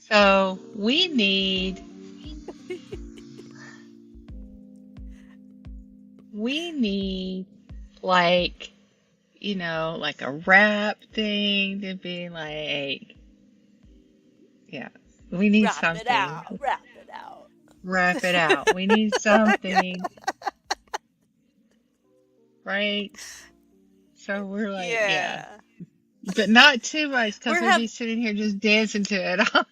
So we need like like a rap thing to be like, yeah, we need Wrap it something. out. Wrap it out. Wrap it out. We need something, right? So we're like, yeah, Yeah. but not too much because We're we'll be having sitting here just dancing to it all.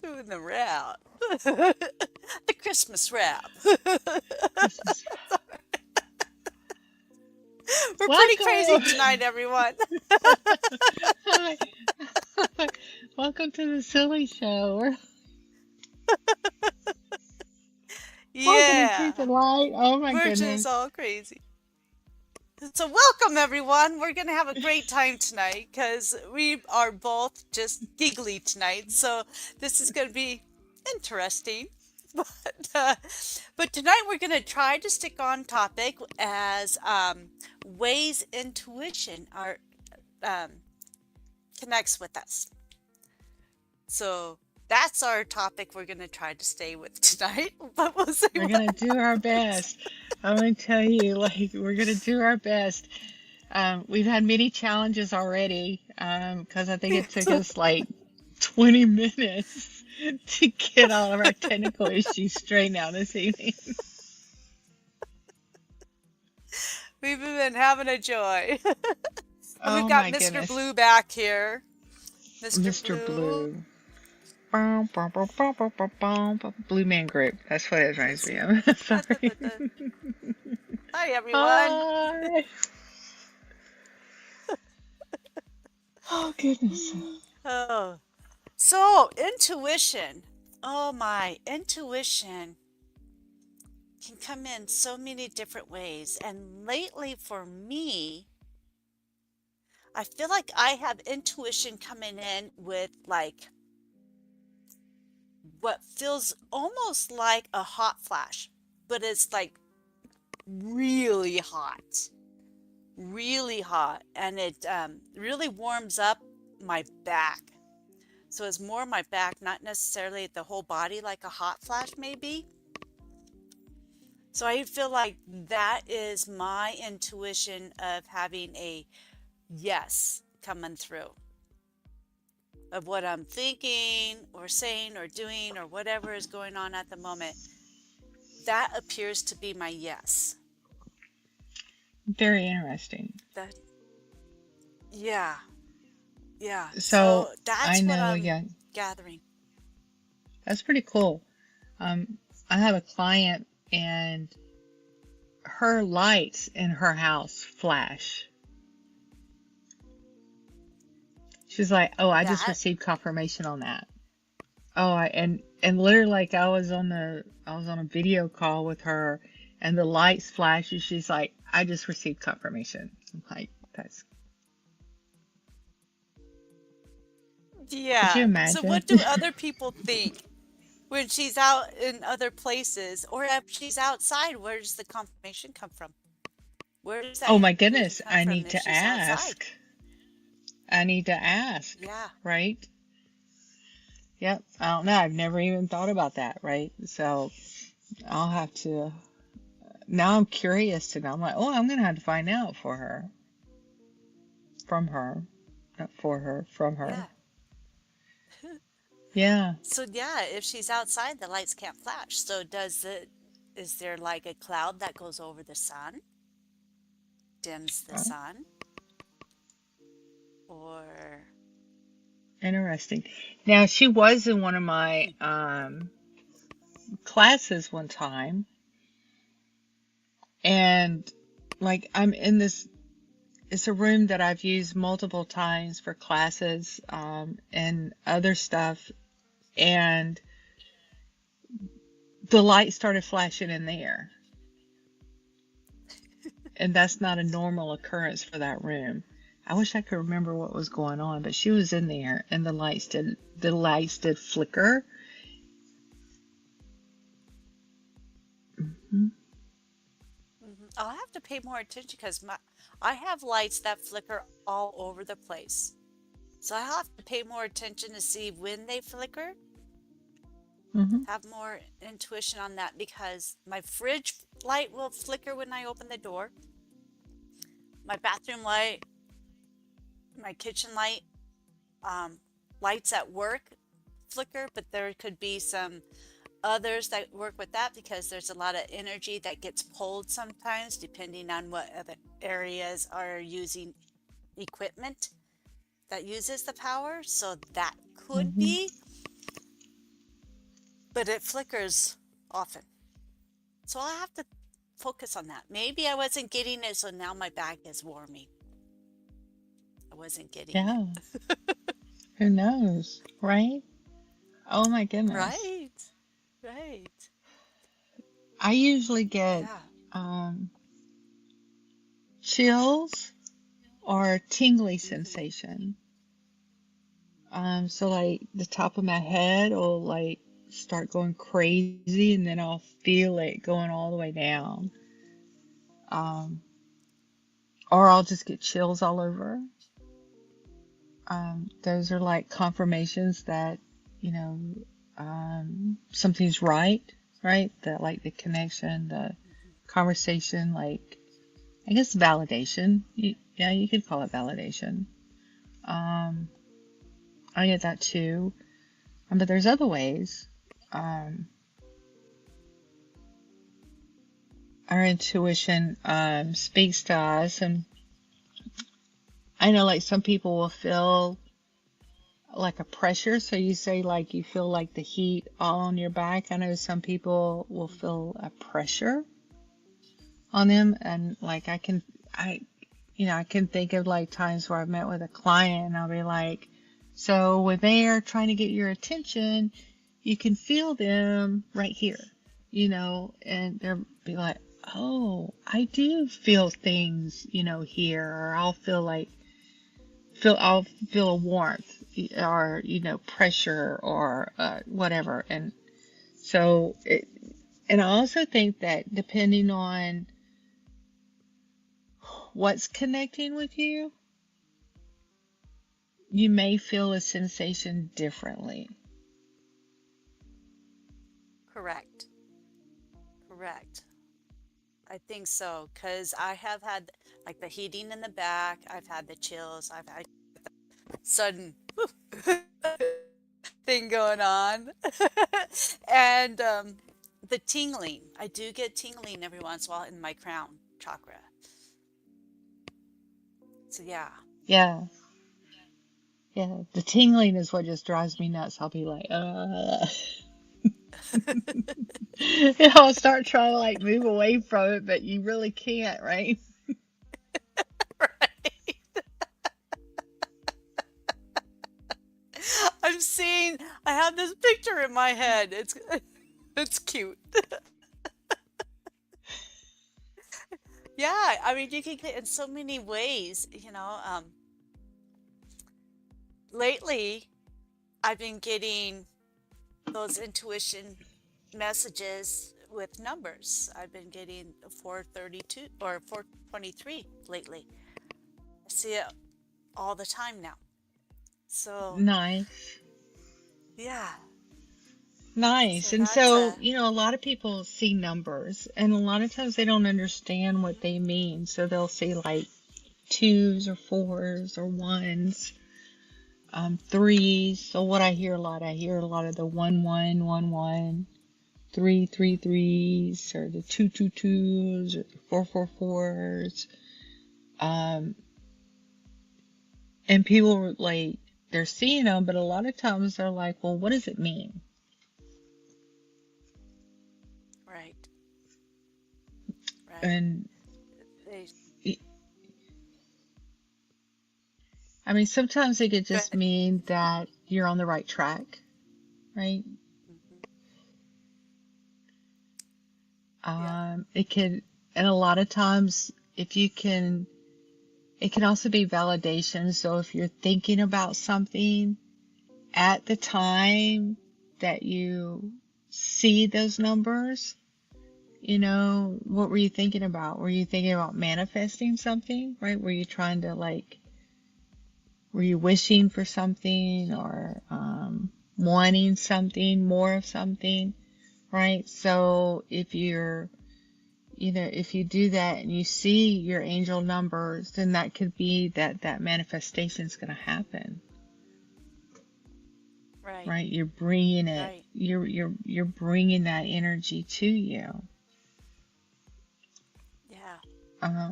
doing the wrap. The Christmas wrap. Christmas. We're pretty crazy Welcome. tonight, everyone. Hi. Welcome to the silly show. We're walking in Yeah. truth and light. Oh my We're just goodness. all crazy. So, welcome everyone. We're going to have a great time tonight because we are both just giggly tonight. So, this is going to be interesting. But, uh, but tonight we're going to try to stick on topic as ways intuition um, connects with us. So, that's our topic we're going to try to stay with tonight, but we'll see We're what gonna do our best. I'm gonna tell you, like, we're gonna do our best. We've had many challenges already, because I think it took happens. us like 20 minutes to get all of our technical issues straightened out this evening. We've been having a joy. And we've Oh got my Mr. goodness. Blue back here. Mr. Mr. Blue. Blue. Blue Man Group. That's what it reminds me of. Sorry. Hi, everyone. Hi. Oh goodness. Oh, so intuition. Oh my, intuition can come in so many different ways. And lately for me, I feel like I have intuition coming in with like what feels almost like a hot flash, but it's like really hot. Really hot, and it really warms up my back. So it's more my back, not necessarily the whole body like a hot flash maybe. So I feel like that is my intuition of having a yes coming through of what I'm thinking or saying or doing or whatever is going on at the moment. That appears to be my yes. Very interesting. That, yeah, yeah. So So I that's what know, I'm yeah, gathering. that's pretty cool. I have a client and her lights in her house flash. She's like, "Oh, I just That, received confirmation on that." Oh, and literally like I was on a video call with her and the lights flash and she's like, "I just received confirmation." I'm like, "That's could you yeah. So imagine?" what do other people think when she's out in other places or if she's outside? Where does the confirmation come from? Where does that Oh my intuition goodness, come I from need if to she's outside? ask. I need to ask, Yeah. right? Yep. I don't know. I've never even thought about that, right? So I'll have to. Now I'm curious to know. I'm like, oh, I'm gonna have to find out for her, from her, not for her, from her. Yeah. Yeah. So yeah, if she's outside, the lights can't flash. So is there like a cloud that goes over the sun, dims the Oh, sun, or interesting. Now she was in one of my classes one time, and like I'm in this. It's a room that I've used multiple times for classes and other stuff, and the light started flashing in there. And that's not a normal occurrence for that room. I wish I could remember what was going on, but she was in there and the lights did flicker. Mhm. I'll have to pay more attention because I have lights that flicker all over the place. So I have to pay more attention to see when they flicker, Hmm. have more intuition on that because my fridge light will flicker when I open the door. My bathroom light, my kitchen light, um, lights at work flicker, but there could be some others that work with that because there's a lot of energy that gets pulled sometimes depending on what other areas are using equipment that uses the power. So that could Hmm. be, but it flickers often. So I have to focus on that. Maybe I wasn't getting it, so now my back is warming. I wasn't getting Yeah. it. Who knows, right? Oh my goodness. Right, right. I usually get Yeah. um, chills or tingly Hmm. sensation. So like the top of my head will like start going crazy and then I'll feel it going all the way down. Um, or I'll just get chills all over. Those are like confirmations that, you know, something's right, right? That like the connection, the conversation, like I guess validation. Yeah, you could call it validation. Um, I get that too. But there's other ways. Um, our intuition speaks to us, and I know like some people will feel like a pressure. So you say like you feel like the heat all on your back. I know some people will Hmm. feel a pressure on them, and like I, I can think of like times where I've met with a client, and I'll be like, so when they are trying to get your attention, you can feel them right here, and they'll be like, oh, I do feel things, here, or I'll feel a warmth or pressure or whatever. And so and I also think that depending on what's connecting with you, you may feel a sensation differently. Correct. Correct. I think so, because I have had like the heating in the back, I've had the chills, I've had sudden thing going on. And the tingling. I do get tingling every once in a while in my crown chakra. So yeah. Yeah, yeah. The tingling is what just drives me nuts. I'll be like, I'll start trying to like move away from it, but you really can't, right? Right. I'm seeing I have this picture in my head. It's cute. Yeah, I mean you can get in so many ways, lately I've been getting those intuition messages with numbers. I've been getting 432 or 423 lately. I see it all the time now. So, Nice. yeah. Nice. So And that's so, a a lot of people see numbers, and a lot of times they don't understand what they mean. So they'll see like twos or fours or ones, threes. So what I hear a lot of the 1 1 1 1, 3 3 threes, or the 2 2 2s, or the 4 4 4s. Um, and people were like, they're seeing them, but a lot of times they're like, well, what does it mean? right, right. And They, I mean, sometimes it could go just ahead. mean that you're on the right track, right? Hmm. Yeah, It could, and a lot of times, if you can, it can also be validation. So if you're thinking about something at the time that you see those numbers, what were you thinking about? Were you thinking about manifesting something, right? were you wishing for something or wanting something, more of something, right? So if you're, if you do that and you see your angel numbers, then that could be that manifestation is going to happen, Right. right? You're bringing it, Right. you're bringing that energy to you. Yeah. Uh,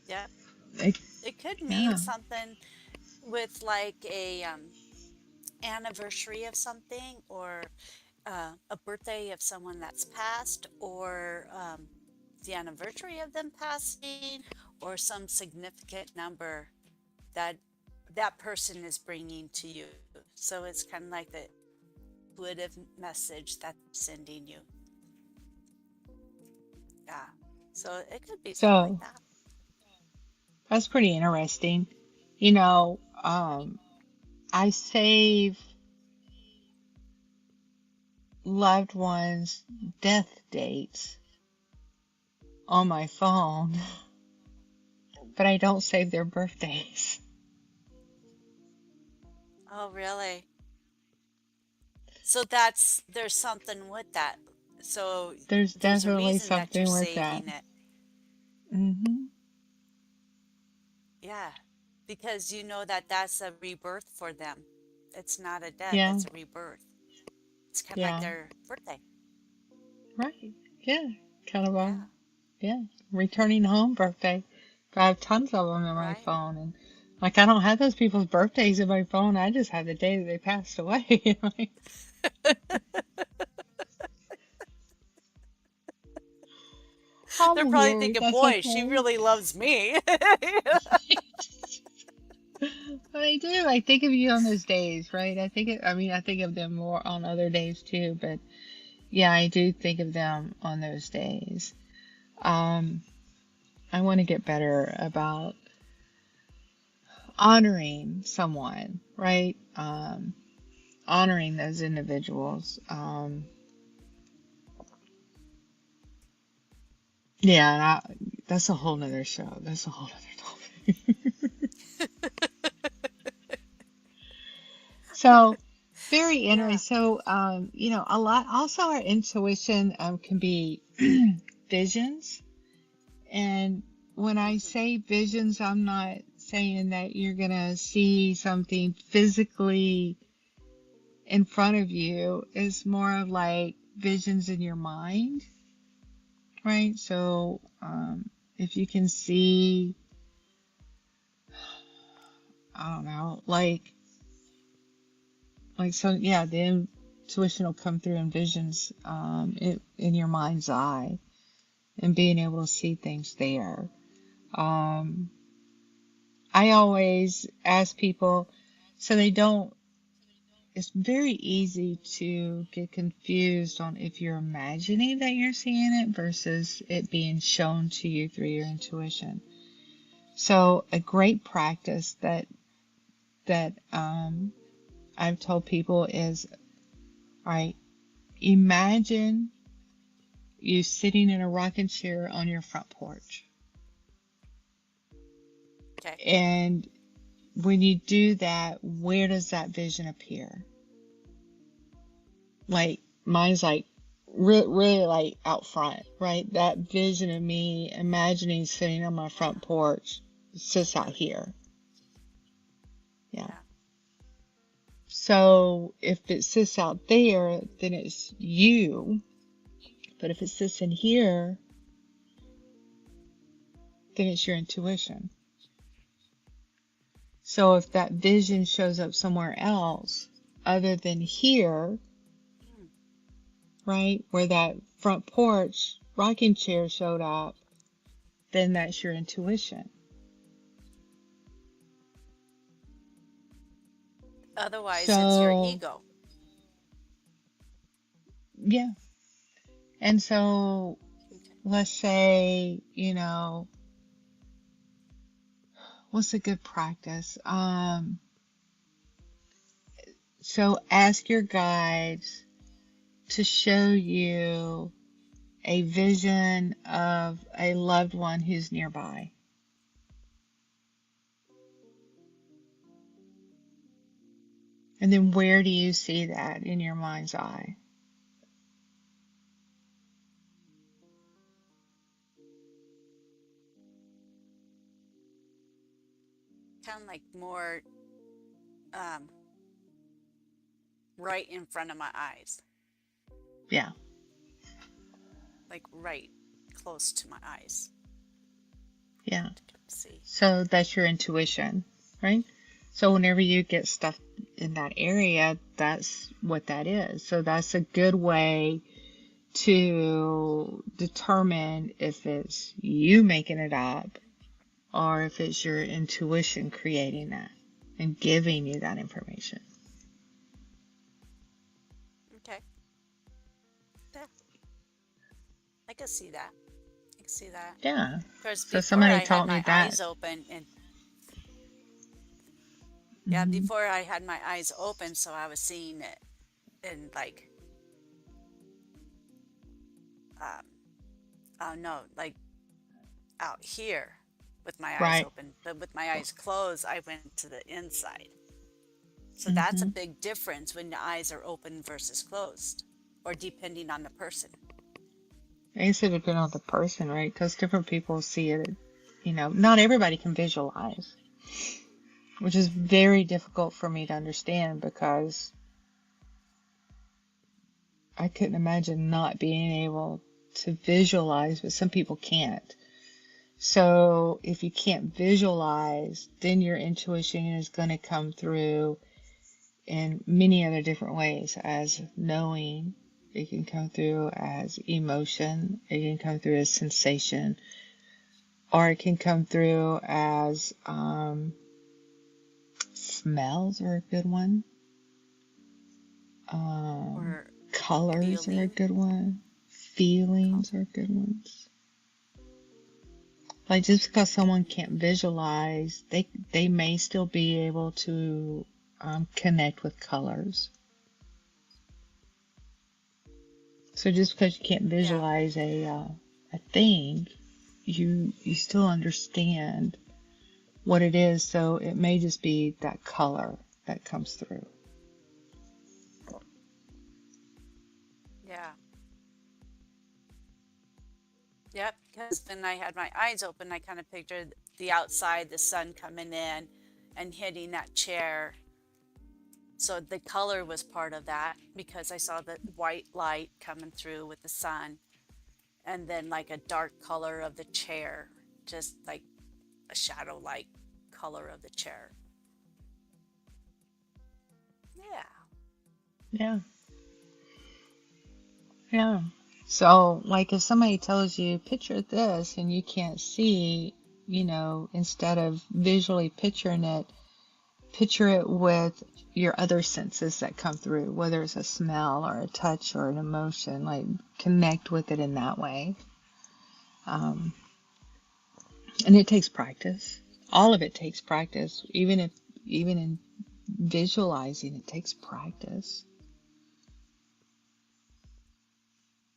Yep. it, It could mean yeah. something with like a anniversary of something, or a birthday of someone that's passed, or the anniversary of them passing, or some significant number that that person is bringing to you. So it's kind of like the intuitive message that they're sending you. Yeah. So it could be something like So that. that's pretty interesting. You know, I save loved ones' death dates on my phone, but I don't save their birthdays. Oh, really? So there's something with that. So There's there's a definitely reason that you're something with that. saving it. Hmm. Yeah. Because you know that that's a rebirth for them. It's not a death, Yeah, it's a rebirth. It's kind of like yeah, their birthday. right. Yeah, kind of a, Yeah. yeah, returning home birthday. I have tons of them in my Right. phone, and like I don't have those people's birthdays in my phone. I just have the day that they passed away. Like, They're I'm probably weird. thinking, That's boy, she okay. really loves me. But I do. I think of you on those days, right? I mean, I think of them more on other days too, but yeah, I do think of them on those days. Um, I want to get better about honoring someone, right? Honoring those individuals. Yeah, and that's a whole nother show. That's a whole nother topic. So, very interesting. Yeah. So, a lot, also our intuition, can be visions. And when I Hmm. say visions, I'm not saying that you're going to see something physically in front of you. It's more of like visions in your mind, right? So, if you can see, I don't know, so, yeah, the intuition will come through in visions, in your mind's eye and being able to see things there. Um, I always ask people so they don't, it's very easy to get confused on if you're imagining that you're seeing it versus it being shown to you through your intuition. So a great practice that I've told people is, all right, imagine you sitting in a rocking chair on your front porch. Okay. And when you do that, where does that vision appear? Like mine's like really like out front, right? That vision of me imagining sitting on my Yeah. front porch sits out Hmm. here. Yeah. Yeah. So if it sits out there, then it's you. But if it sits in here, then it's your intuition. So if that vision shows up somewhere else other than here, Hmm. right, where that front porch rocking chair showed up, then that's your intuition. Otherwise, it's your So, ego. yeah. And so Okay. let's say, what's a good practice? So ask your guides to show you a vision of a loved one who's nearby. And then where do you see that in your mind's eye? Kind of like more um, right in front of my eyes, Yeah, like right close to my eyes. yeah. See. So that's your intuition, right? So whenever you get stuff in that area, that's what that is. So that's a good way to determine if it's you making it up or if it's your intuition creating that and giving you that information. Okay. Yeah, I can see that. I can see that. Yeah. Because So before somebody I had taught me my that. eyes open, and yeah, Hmm. before I had my eyes open, so I was seeing it in like, um, oh no, like out here with my eyes Right. open, but with my eyes closed, I went to the inside. So that's a Hmm. big difference when the eyes are open versus closed, or depending on the person. I guess it depends on the person, right? Because different people see it, not everybody can visualize, which is very difficult for me to understand because I couldn't imagine not being able to visualize, but some people can't. So if you can't visualize, then your intuition is going to come through in many other different ways as knowing. It can come through as emotion. It can come through as sensation. Or it can come through as smells are a good one. Um, Or colors are a feeling. good one. Feelings are good ones. Like just because someone can't visualize, they may still be able to connect with colors. So just because you can't Yeah, visualize a thing, you still understand what it is. So it may just be that color that comes through. yeah. Yep, because when I had my eyes open, I kind of pictured the outside, the sun coming in and hitting that chair. So the color was part of that because I saw the white light coming through with the sun, and then like a dark color of the chair, just like a shadow like color of the chair. Yeah. Yeah, yeah. So like if somebody tells you picture this and you can't see, instead of visually picturing it, picture it with your other senses that come through, whether it's a smell or a touch or an emotion, like connect with it in that way. Um, and it takes practice. All of it takes practice. Even in visualizing, it takes practice.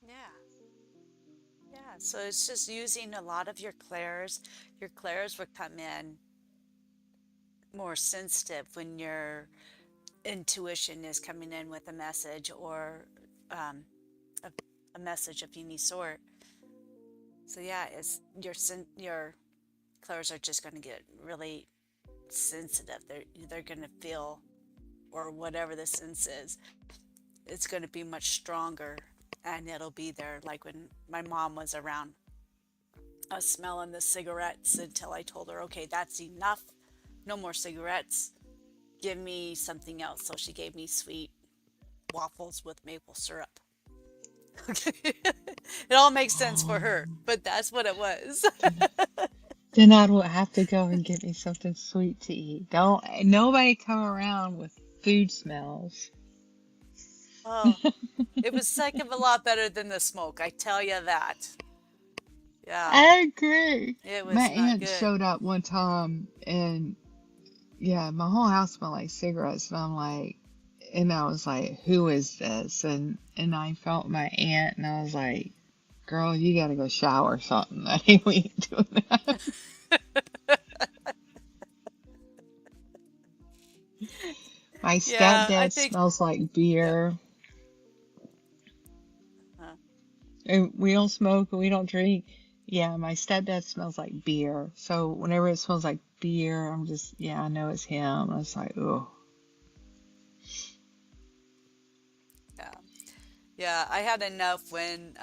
Yeah. Yeah. So it's just using a lot of your clairs. Your clairs would come in more sensitive when your intuition is coming in with a message or um, a, a message of any sort. So yeah, it's your clairs are just going to get really sensitive. They're going to feel, or whatever the sense is, it's going to be much stronger, and it'll be there. Like when my mom was around, I was smelling the cigarettes until I told her, okay, that's enough. No more cigarettes. Give me something else. So she gave me sweet waffles with maple syrup. It all makes sense for Oh, her, but that's what it was. then I will have to go and get me something sweet to eat. Don't nobody come around with food smells. Oh, it was heck of a lot better than the smoke, I tell you that. Yeah, I agree. it My was not aunt good. showed up one time and yeah, my whole house smelled like cigarettes and I was like, who is this? And I felt my aunt and I was like, girl, you gotta go shower or something. I think we ain't doing that. My Yeah, I stepdad think. smells like Yeah. beer. Uh, And we don't smoke and we don't drink. Yeah, my stepdad smells like beer. So whenever it smells like beer, I'm just, yeah, I know it's him. I was like, oh, yeah. Yeah, I had enough when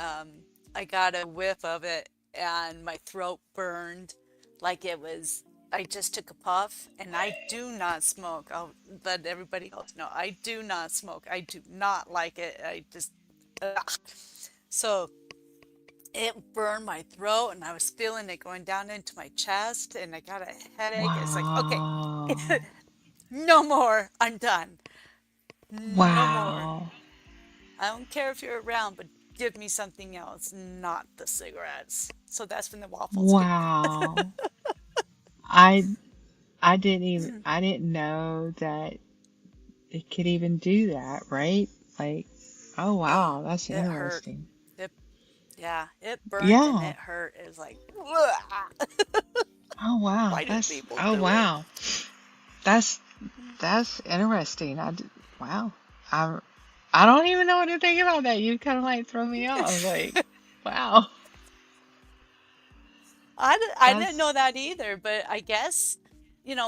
I got a whiff of it and my throat burned like it was. I just took a puff, and I do not smoke. I'll let everybody else know I do not smoke. I do not like it. I just ugh. So it burned my throat, and I was feeling it going down into my chest, and I got a headache. It's like, okay, wow, no more. I'm done. No more. wow, I don't care if you're around, but give me something else, not the cigarettes. So that's when the waffles came. wow. I I didn't know that it could even do that, right? Like, oh Oh, wow, that's it hurt. interesting. It, yeah, it burnt and Yeah. it hurt. It was like, "Ugh." Oh wow, Why do people oh do it? wow. That's that's interesting. Wow. I I don't even know what to think about that. You kind of like throw me off. Like, wow. I didn't That's know that either, but I guess,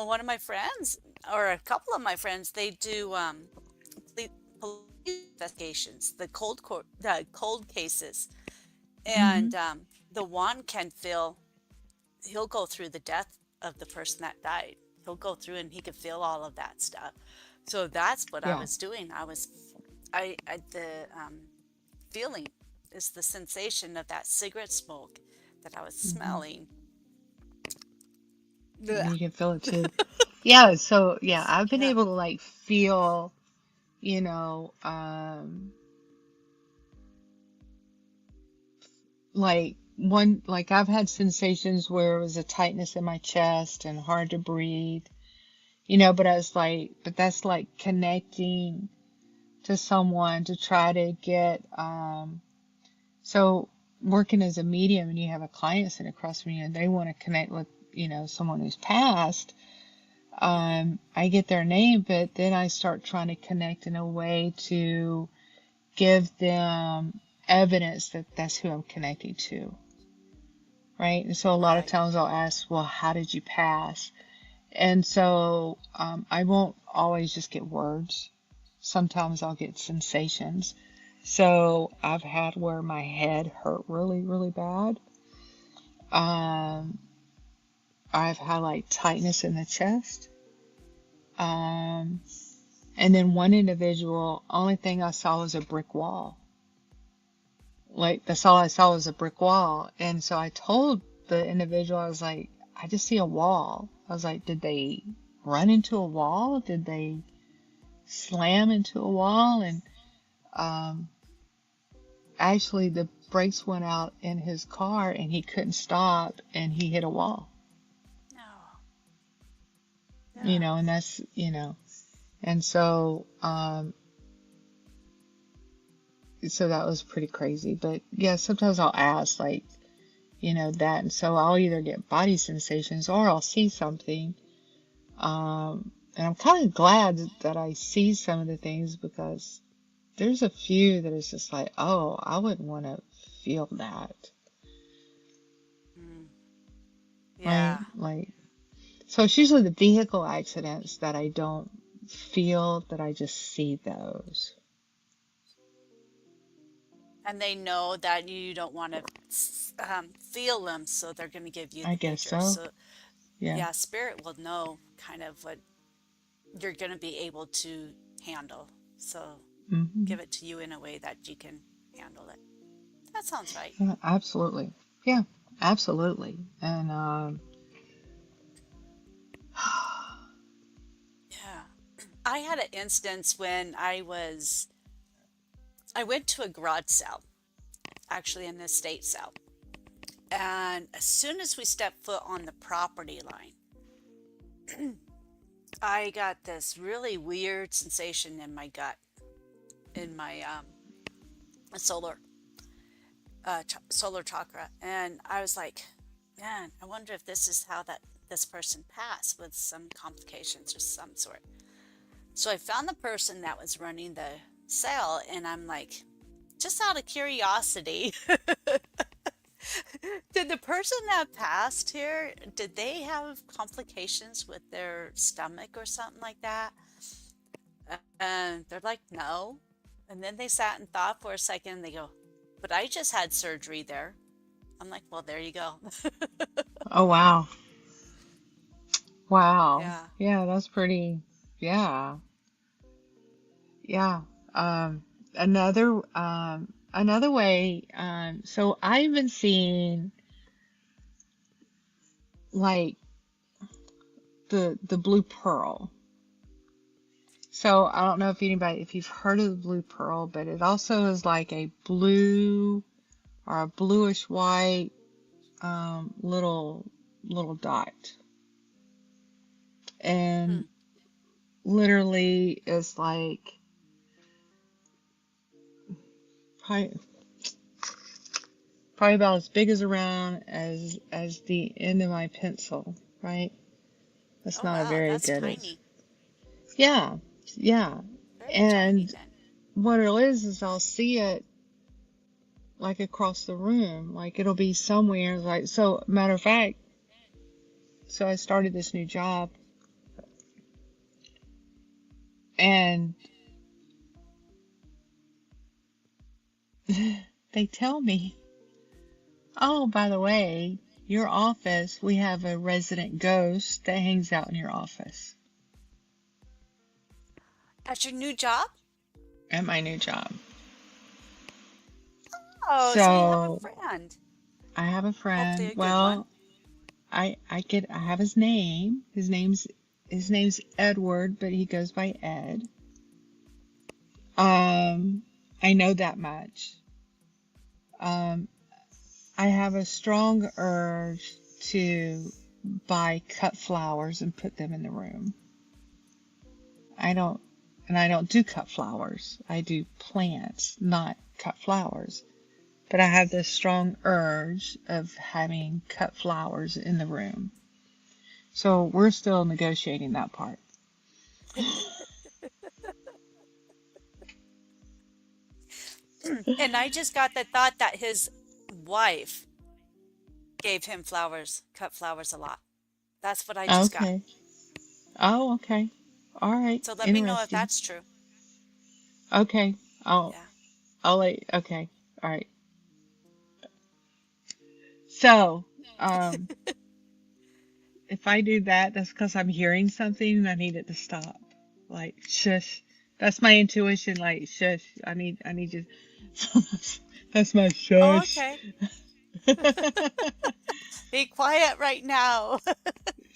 one of my friends or a couple of my friends, they do police investigations, the cold cases, hmm and the one can feel he'll go through the death of the person that died. He'll go through and he could feel all of that stuff. So that's what I yeah. was doing. The feeling is the sensation of that cigarette smoke that I was hmm smelling. You Ugh. can feel it too. Yeah, so yeah, I've been Yeah. able to like feel, you like like I've had sensations where it was a tightness in my chest and hard to breathe, but I was like, but that's like connecting to someone to try to get, so working as a medium and you have a client sitting across from you and they want to connect with, someone who's passed, Mm-hmm. I get their name, but then I start trying to connect in a way to give them evidence that that's who I'm connecting to, right? And so a lot of Right. times I'll ask, well, how did you pass? And so I won't always just get words. Sometimes I'll get sensations. So I've had where my head hurt really, really bad. Um, I've had like tightness in the chest. Um, and then one individual, only thing I saw was a brick wall. Like that's all I saw was a brick wall. And so I told the individual, I was like, I just see a wall. I was like, did they run into a wall? Did they slam into a wall? And um, actually, the brakes went out in his car and he couldn't stop and he hit a wall, No. Yeah. and that's, and so that was pretty crazy. But yeah, sometimes I'll ask, like, that. And so I'll either get body sensations or I'll see something. And I'm kind of glad that I see some of the things because there's a few that is just like, oh, I wouldn't want to feel that, Mm. right? Yeah. Like, so it's usually the vehicle accidents that I don't feel, that I just see those. And they know that you don't want to feel them, so they're going to give you I the guess picture. so. So, Yeah. yeah, spirit will know kind of what you're going to be able to handle. So, hmm give it to you in a way that you can handle it. That sounds right. Yeah, absolutely. Yeah, absolutely. And Yeah. I had an instance when I went to a garage sale, actually an estate sale. And as soon as we stepped foot on the property line, I got this really weird sensation in my gut, in my solar solar chakra, and I was like, man, I wonder if this is how that this person passed with some complications or some sort. So I found the person that was running the sale, and I'm like, just out of curiosity, did the person that passed here, did they have complications with their stomach or something like that? And they're like, no. And then they sat and thought for a second, and they go, but I just had surgery there. I'm like, well, there you go. Oh, wow. Wow. Yeah. Yeah, that's pretty. Yeah. Yeah. Um, another way, so I've been seeing like the blue pearl. So I don't know if you've heard of the blue pearl, but it also is like a blue or a bluish white little dot, Hmm. and literally is like probably, probably about as big as around as the end of my pencil, right? That's Oh, not a wow. very That's good as. tiny. Yeah, yeah. Very tiny And then. what it is I'll see it like across the room, like it'll be somewhere. Like, so matter of fact, so I started this new job, and they tell me, oh, by the way, your office, we have a resident ghost that hangs out in your office At your new job? at my new job. Oh, so you have a So friend. I have a Hopefully friend. a good one. Well, I have his name. His name's Edward, but he goes by Ed. Um, I know that much. Um, I have a strong urge to buy cut flowers and put them in the room. I don't, and I don't do cut flowers. I do plants, not cut flowers. But I have this strong urge of having cut flowers in the room. So we're still negotiating that part. And I just got the thought that his wife gave him flowers, cut flowers a lot. That's what I just got. Okay. Oh, okay. All right. So let me know if Interesting. that's true. Okay. I'll Yeah. I'll let okay. All right. So, if I do that, that's because I'm hearing something and I need it to stop. Like, shush. That's my intuition. Like, shush. I need you. That's my Oh, shush. okay. Be quiet right now.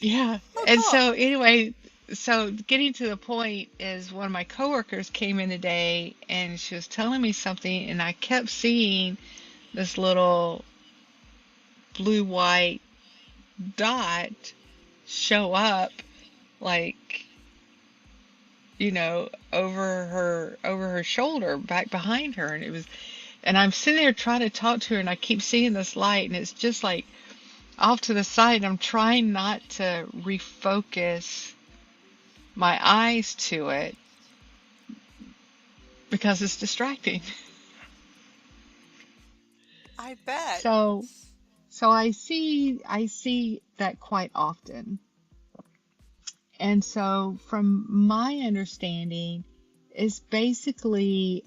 Yeah. Oh, And cool. so, anyway, so getting to the point is one of my coworkers came in today and she was telling me something, and I kept seeing this little blue white dot show up, like, over her shoulder, back behind her, and I'm sitting there trying to talk to her, and I keep seeing this light, and it's just like off to the side. I'm trying not to refocus my eyes to it because it's distracting. I bet. So I see that quite often. And so from my understanding, it's basically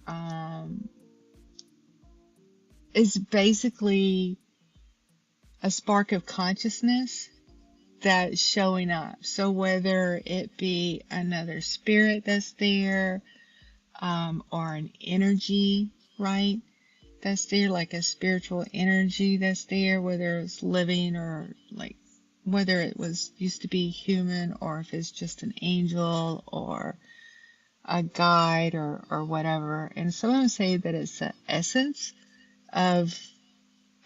a spark of consciousness that's showing up. So whether it be another spirit that's there, or an energy, right? That's there, like a spiritual energy that's there, whether it's living or like whether it was used to be human, or if it's just an angel or a guide, or whatever. And some of them say that it's the essence of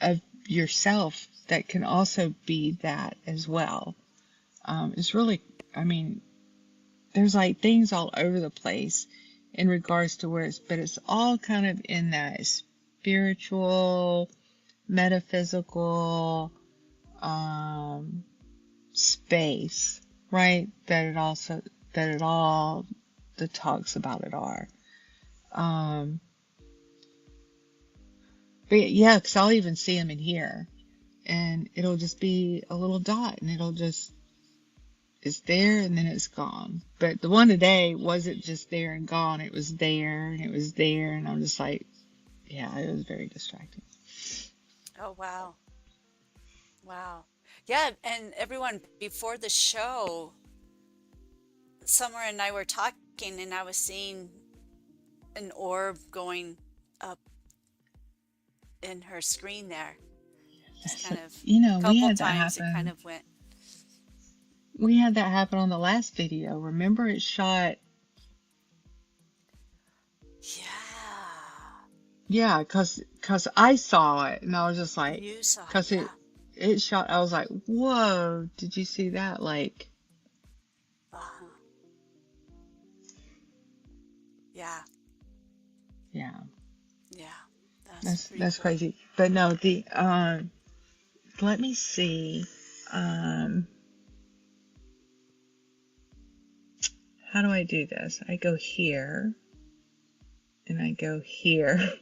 of yourself that can also be that as well. It's really, I mean, there's like things all over the place in regards to where but it's all kind of in that spiritual, metaphysical, um, space, right? That it all the talks about it are. Um, but yeah, because I'll even see them in here, and it'll just be a little dot, and it's there and then it's gone. But the one today wasn't just there and gone. It was there and it was there, and I'm just like, yeah, it was very distracting. Oh, wow. Wow. Yeah, and everyone, before the show, Summer and I were talking, and I was seeing an orb going up in her screen there. Just kind of a We couple had that times it kind happen. of went, We had that happen on the last video. Remember, it shot. yeah, Yeah, cause I saw it and I was just like, you saw it, cause yeah. it shot. I was like, whoa, did you see that? Like, Uh-huh. Yeah, yeah, yeah. That's pretty that's cool. crazy. But no, let me see. Um, how do I do this? I go here and I go here.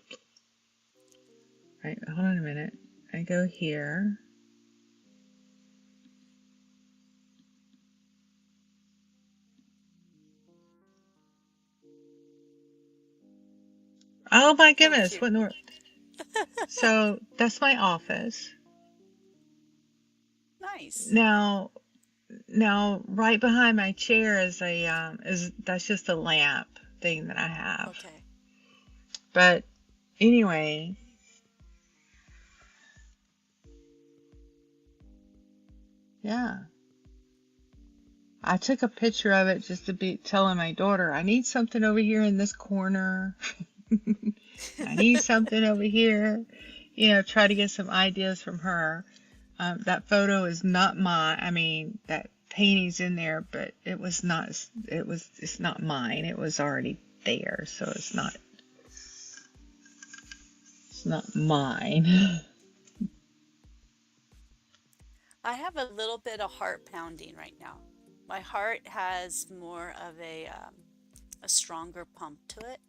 Right, hold on a minute. I go here. Oh my Thank goodness, you. what in the world? So that's my office. Nice. Now, right behind my chair is that's just a lamp thing that I have. Okay. But anyway, yeah, I took a picture of it just to be telling my daughter, I need something over here in this corner. I need something over here. Try to get some ideas from her. That photo is not mine. I mean, that painting's in there, but it's not mine. It was already there, so it's not mine. I have a little bit of heart pounding right now. My heart has more of a stronger pump to it.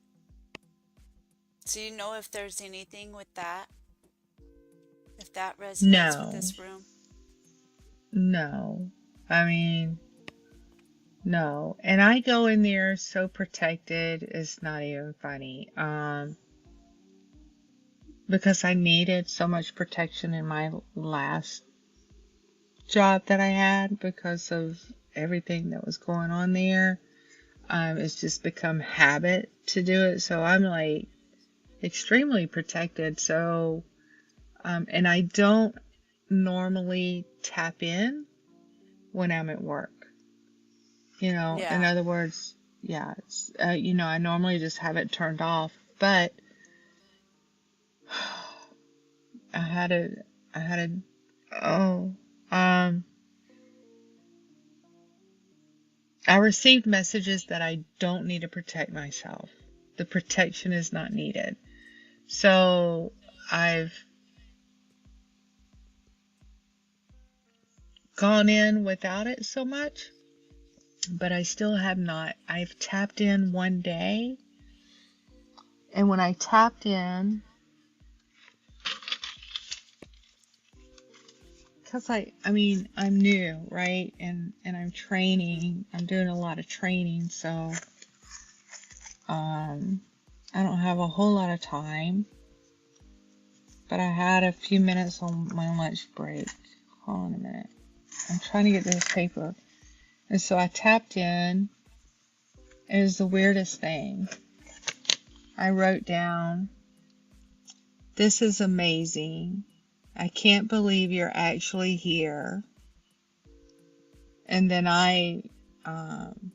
Do you know if there's anything with that? If that resonates with No, this room? no. I mean, no. And I go in there so protected, it's not even funny. Because I needed so much protection in my last job that I had because of everything that was going on there. It's just become habit to do it. So I'm like extremely protected. So, and I don't normally tap in when I'm at work. In Yeah. other words, yeah, I normally just have it turned off, but I had a, I had a, oh, um, I received messages that I don't need to protect myself. The protection is not needed. So I've gone in without it so much, but I still have not. I've tapped in one day, and when I tapped in, because I mean, I'm new, right? And I'm Hmm. training. I'm doing a lot of training, so um, I don't have a whole lot of time. But I had a few minutes on my lunch break. Hold on a minute. I'm trying to get this paper. And so I tapped in. It was the weirdest thing. I wrote down, "This is amazing. I can't believe you're actually here." And um,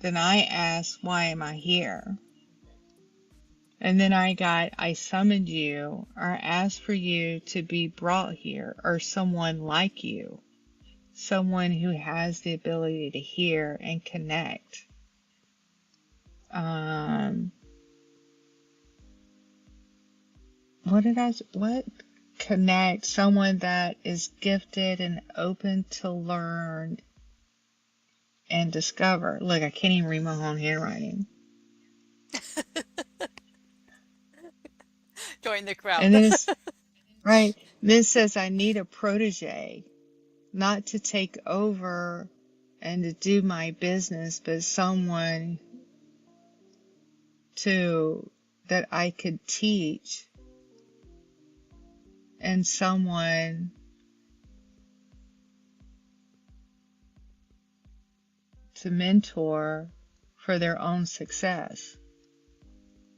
then I asked, "Why am I here?" And then I summoned you or asked for you to be brought here, or someone like you, someone who has the ability to hear and connect. Um, what? Connect, someone that is gifted and open to learn and discover. Look, I can't even read my own handwriting. Join the And crowd. then it's right. Then it says I need a protege, not to take over and to do my business, but someone to that I could teach and someone to mentor for their own success.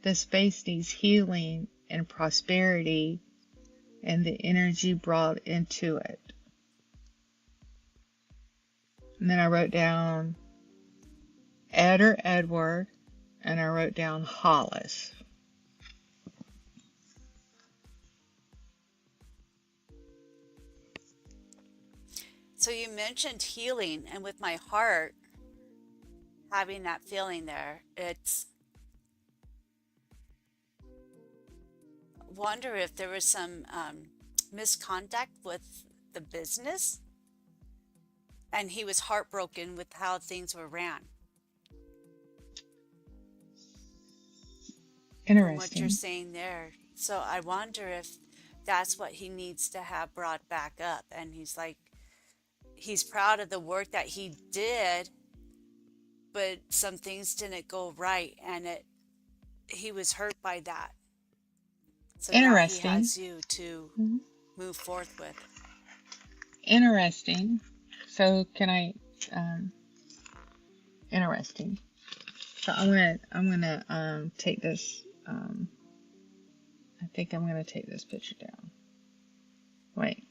The space needs healing and prosperity and the energy brought into it. And then I wrote down Ed or Edward, and I wrote down Hollis. So you mentioned healing, and with my heart having that feeling there, it's wonder if there was some misconduct with the business, and he was heartbroken with how things were ran. From what you're Interesting. saying there. So I wonder if that's what he needs to have brought back up. And he's like, he's proud of the work that he did, but some things didn't go right, and he was hurt by that. So now he Interesting. has you to move forth with. Interesting. So can I, interesting. So I'm gonna take this, I think I'm gonna take this picture down. Wait.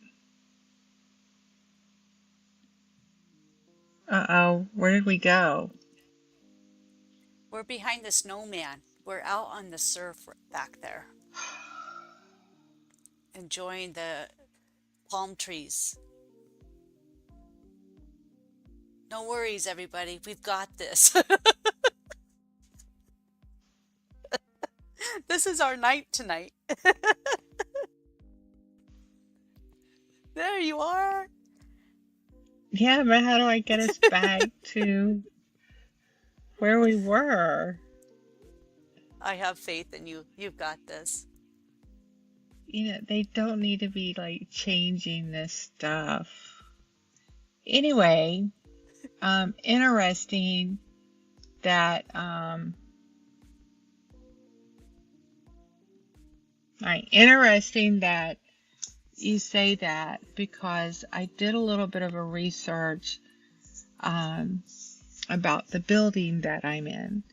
Uh-oh, where did we go? We're behind the snowman. We're out on the surf back there, enjoying the palm trees. No worries, everybody. We've got this. This is our night tonight. There you are. Yeah, but how do I get us back to where we were? I have faith in you. You've got this. You know, they don't need to be like changing this stuff. Anyway, interesting that, interesting that you say that, because I did a little bit of a research about the building that I'm in.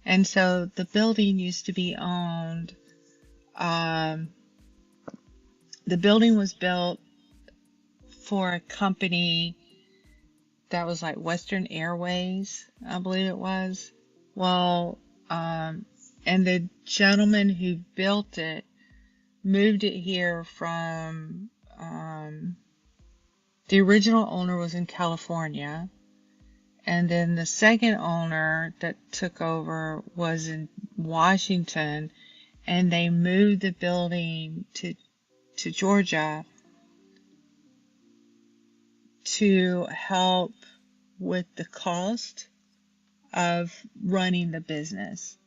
And so the building used to be owned, the building was built for a company that was like Western Airways, I believe it was. Well, and the gentleman who built it moved it here from, the original owner was in California, and then the second owner that took over was in Washington, and they moved the building to Georgia to help with the cost of running the business.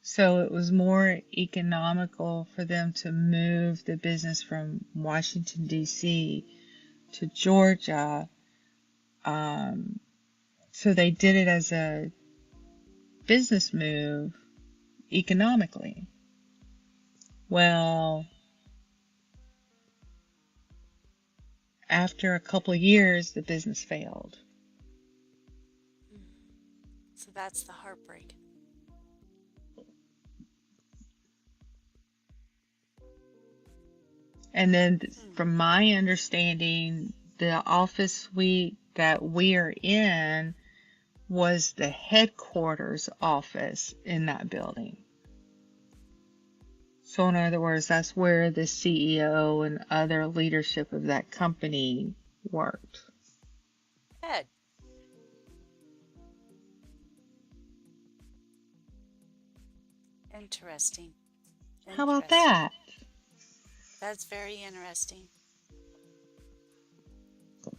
So it was more economical for them to move the business from Washington, D.C. to Georgia. So they did it as a business move economically. Well, after a couple of years, the business failed. So that's the heartbreak. And then from my understanding, the office suite that we are in was the headquarters office in that building. So in other words, that's where the CEO and other leadership of that company worked. Ed. Interesting. How about that? That's very interesting.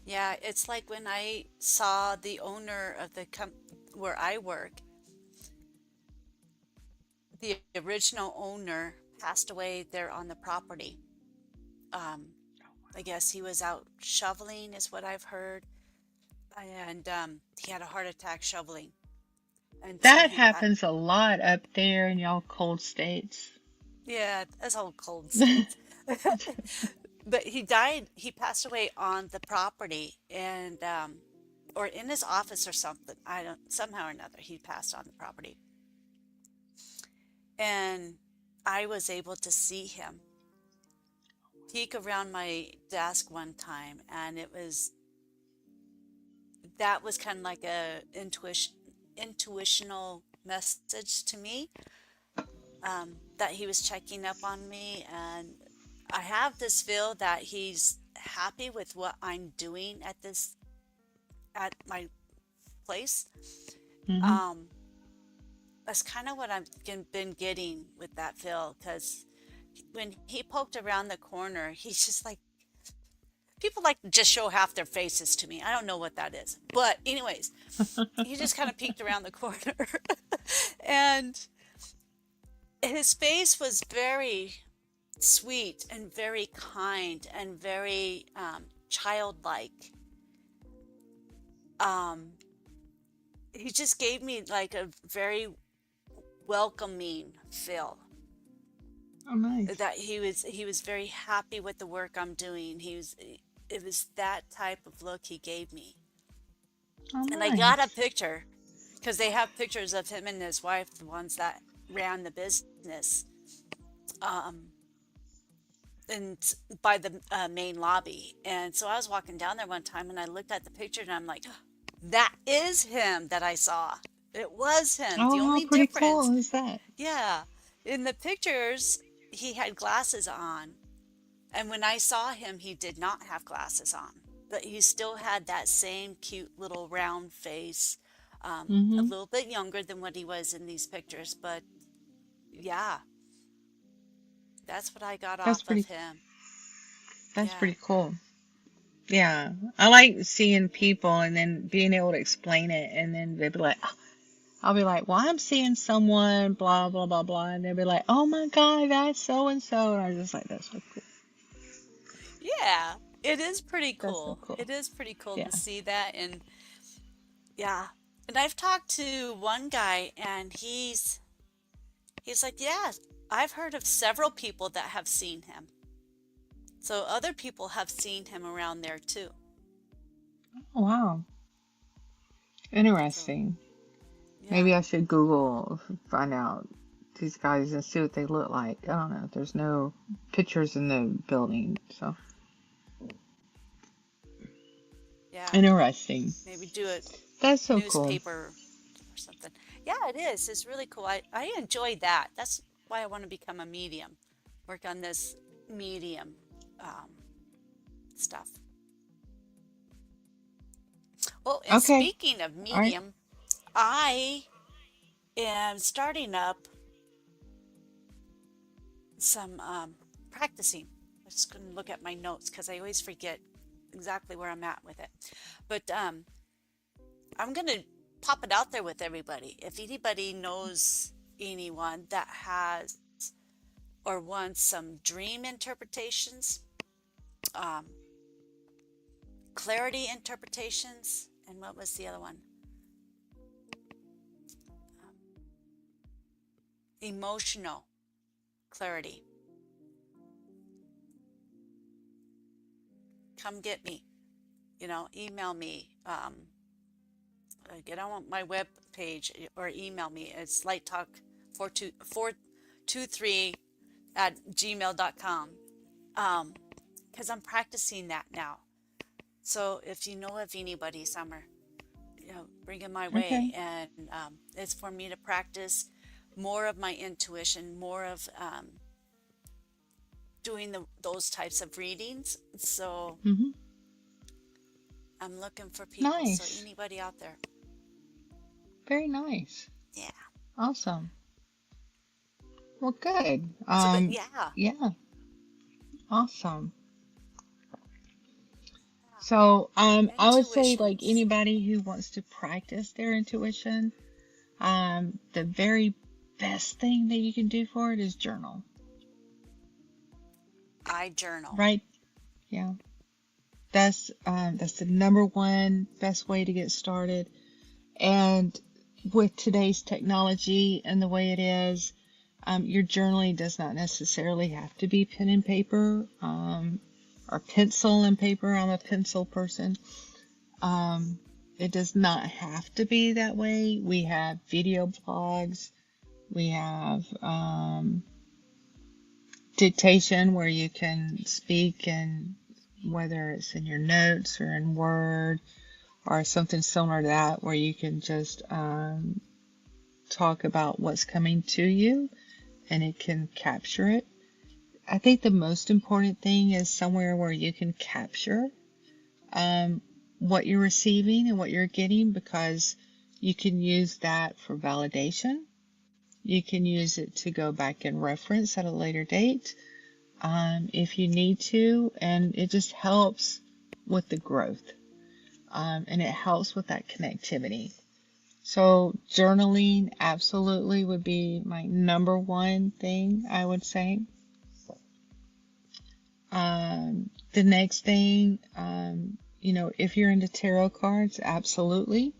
Yeah, it's like when I saw the owner of the where I work, the original owner passed away there on the property. Um, I guess he was out shoveling, is what I've heard, and he had a heart attack shoveling, and so That he passed. happens a lot up there in y'all cold states. Yeah, that's all cold states. But he died, he passed away on the property and or in his office or something. I don't, somehow or another he passed on the property. And I was able to see him peek around my desk one time, and it was, that was kind of like a intuitional message to me, that he was checking up on me. And I have this feel that he's happy with what I'm doing at this, at my place. Hmm. Um, that's kind of what I've been getting with that Phil, because when he poked around the corner, he's just like, people like to just show half their faces to me. I don't know what that is. But anyways, he just kind of peeked around the corner and his face was very sweet and very kind and very childlike. Um, he just gave me like a very welcoming feel, Oh, nice. that he was very happy with the work I'm doing. It was that type of look he gave me. Oh, And I got a nice. picture because they have pictures of him and his wife, the ones that ran the business, um, and by the main lobby. And so I was walking down there one time and I looked at the picture and I'm like, that is him that I saw. It was him. The Oh, how only pretty difference, cool is that? yeah, in the pictures, he had glasses on. And when I saw him, he did not have glasses on, but he still had that same cute little round face, a Hmm. little bit younger than what he was in these pictures. But yeah, that's what I got That's off of pretty. him. That's Yeah. pretty cool. Yeah, I like seeing people and then being able to explain it, and then they'd be like, I'll be like, well, I'm seeing someone, blah blah blah blah, and they'll be like, oh my God, that's so and so, and I'm just like, that's so cool. Yeah, it is pretty That's so cool. cool. It is pretty cool Yeah. to see that. And yeah, and I've talked to one guy and he's like, yeah, I've heard of several people that have seen him. So other people have seen him around there too. Oh, wow. So Interesting. yeah. Maybe I should Google, find out these guys and see what they look like. I don't know. There's no pictures in the building, so Yeah, interesting. maybe do a That's so cool. newspaper or something. Yeah, it is. It's really cool. I enjoy that. That's why I want to become a medium, work on this medium um, stuff. Well, and Okay. speaking of All right. medium, I am starting up some practicing. I'm just going to look at my notes because I always forget exactly where I'm at with it. But I'm going to pop it out there with everybody. If anybody knows anyone that has or wants some dream interpretations, um, clarity interpretations, and what was the other one? Um, emotional clarity. Come get me. Email me. Get on my web page or email me. It's lighttalk423 at gmail.com. Because I'm practicing that now. So if you know of anybody, Summer, bring them my way. Okay. And it's for me to practice more of my intuition, more of doing those types of readings. So Mm-hmm. I'm looking for people. So Nice. anybody out there? Very nice. Yeah. Awesome. Well, good. But yeah. Yeah. Awesome. So, I would say like Intuitions. anybody who wants to practice their intuition, the very best thing that you can do for it is journal, I journal. right? Yeah. That's the number one best way to get started. And with today's technology and the way it is, your journaling does not necessarily have to be pen and paper, or pencil and paper. I'm a pencil person. Um, it does not have to be that way. We have video blogs. We have dictation where you can speak, and whether it's in your notes or in Word or something similar to that, where you can just talk about what's coming to you and it can capture it. I think the most important thing is somewhere where you can capture um, what you're receiving and what you're getting, because you can use that for validation. You can use it to go back and reference at a later date, if you need to, and it just helps with the growth, and it helps with that connectivity. So journaling absolutely would be my number one thing, I would say. The next thing, if you're into tarot cards, absolutely.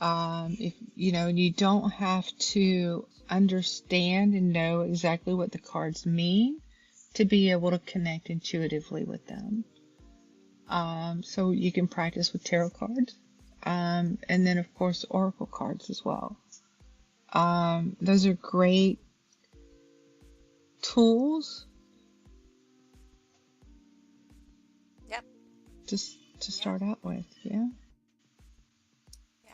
If you don't have to understand and know exactly what the cards mean to be able to connect intuitively with them. So you can practice with tarot cards, and then of course oracle cards as well. Those are great tools Yep. just to Yeah. start out with. Yeah. Yeah.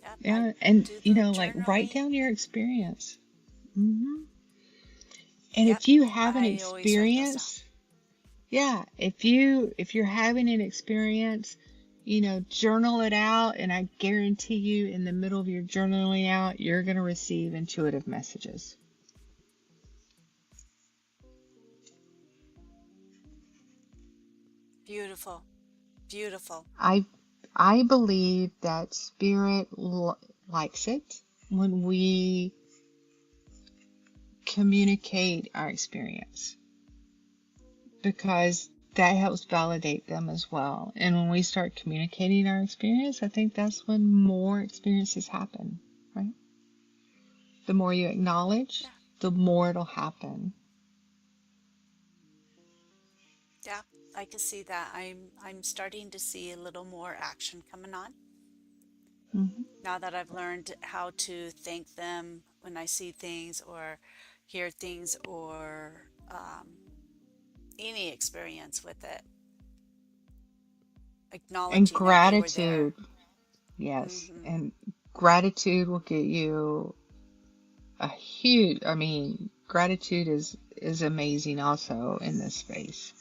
Yep. I Yeah. And, do the like write journaling. down your experience. hmm And Yep. if you have an I always write those down. experience, yeah, if you're having an experience, journal it out, and I guarantee you in the middle of your journaling out, you're going to receive intuitive messages. Beautiful. Beautiful. I I believe that spirit likes it when we communicate our experience, because that helps validate them as well. And when we start communicating our experience, I think that's when more experiences happen, right? The more you acknowledge, Yeah. the more it'll happen. Yeah. I can see that. I'm starting to see a little more action coming on hmm now that I've learned how to thank them when I see things or hear things or any experience with it, And acknowledging that they were there. gratitude, yes. Hmm. And gratitude will get you a huge, gratitude is amazing also in this space.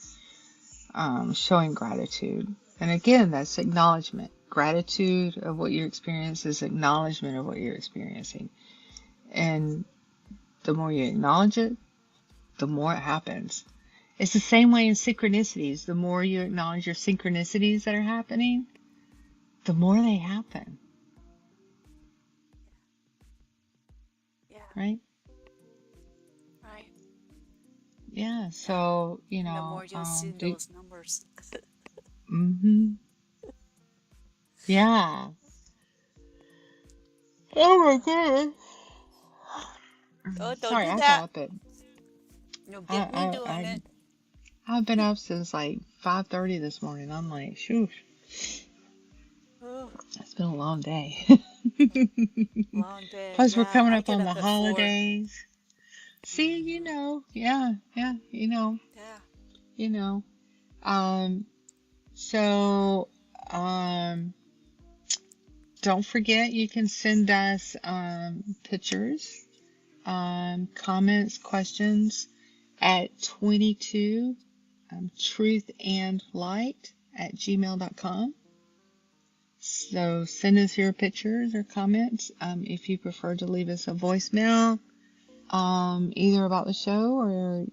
Showing gratitude. And again, that's acknowledgement. Gratitude of what you experience is acknowledgement of what you're experiencing. And the more you acknowledge it, the more it happens. It's the same way in synchronicities. The more you acknowledge your synchronicities that are happening, the more they happen, Yeah. right? Right. Yeah. Yeah. So, And the more you'll see those numbers. hmm yeah. Oh my goodness. Oh, don't Sorry, do I that. got up at You'll get me I doing I it. I've been up since like 5:30 this morning. I'm like, shoo, Oh, it's been a long day. long day. Plus, we're Yeah, coming I up get on the up at 4. holidays. See, Hmm. yeah, yeah, Yeah. you know. Um, so, don't forget you can send us pictures, comments, questions at 22 truthandlight@gmail.com. So send us your pictures or comments. If you prefer to leave us a voicemail, either about the show or,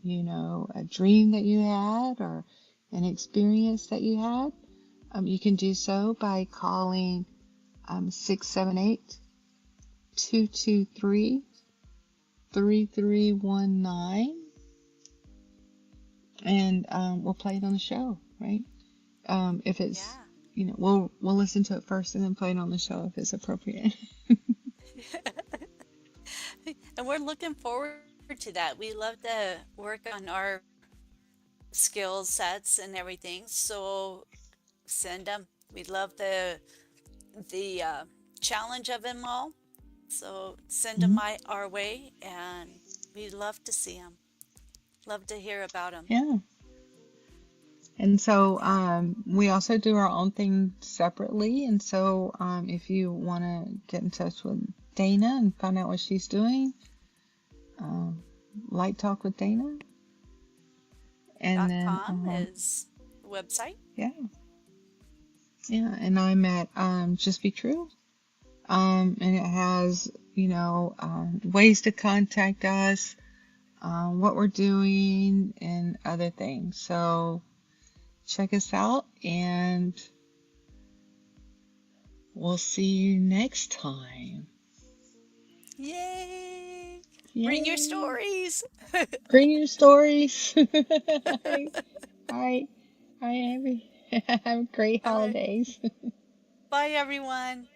a dream that you had, or an experience that you had, you can do so by calling 678 223 3319, and we'll play it on the show, right? If it's, Yeah. we'll listen to it first and then play it on the show if it's appropriate. And we're looking forward to that. We love to work on our skill sets and everything. So send them. We love the challenge of them all. So send them Mhm. our way, and we love to see them. Love to hear about them. Yeah. And so Yeah. we also do our own thing separately. And so if you want to get in touch with Dana and find out what she's doing, um, Light Talk with Dana. And then, .com is the website. yeah, yeah. And I'm at Just Be True. And it has, ways to contact us, what we're doing, and other things. So check us out, and we'll see you next time. Yay! Bring your Yay! stories. Bring your stories. Hi, hi, hi, Abby. Have great All right. holidays. Bye, everyone.